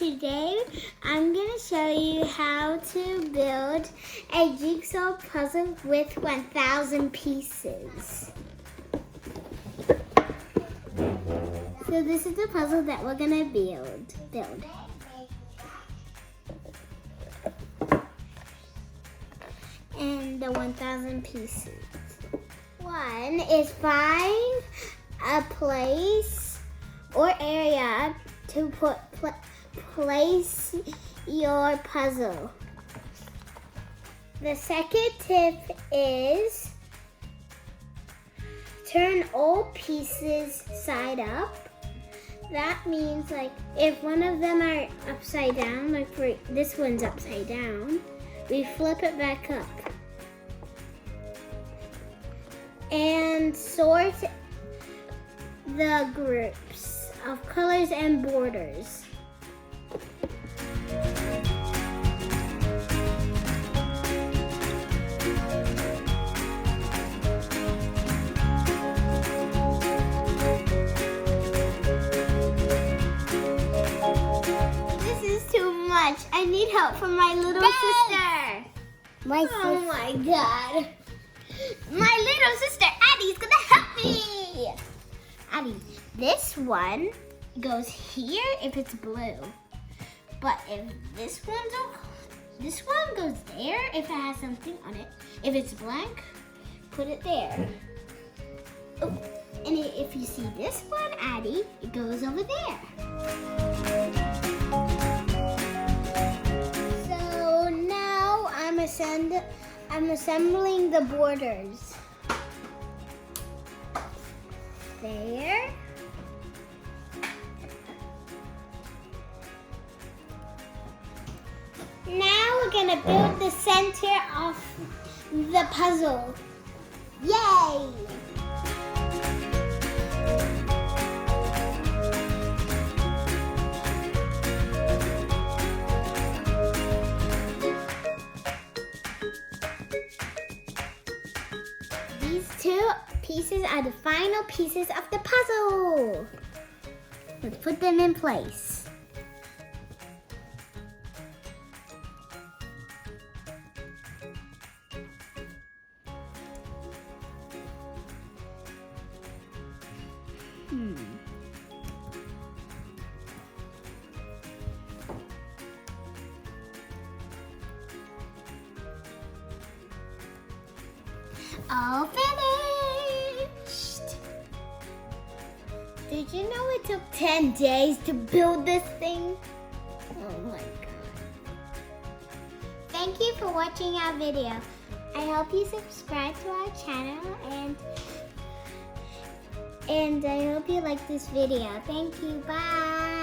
today I'm going to show you how to build a jigsaw puzzle with 1,000 pieces. So this is the puzzle that we're going to build. And the 1,000 pieces. One is find a place or area to place your puzzle. The second tip is turn all pieces side up. That means like if one of them are upside down, like for this one's upside down, we flip it back up. And sort the groups of colors and borders. This is too much. I need help from my little sister. Oh my God. My little sister Addie's gonna help me. Addie, this one goes here if it's blue, but if this one goes there if it has something on it. If it's blank, put it there. Oh, and if you see this one, Addie, it goes over there. So now I'm assembling the borders. There. Now we're gonna build the center of the puzzle. Yay! These two pieces are the final pieces of the puzzle. Let's put them in place. All finished! Did you know it took 10 days to build this thing? Oh my God. Thank you for watching our video. I hope you subscribe to our channel and I hope you like this video. Thank you. Bye!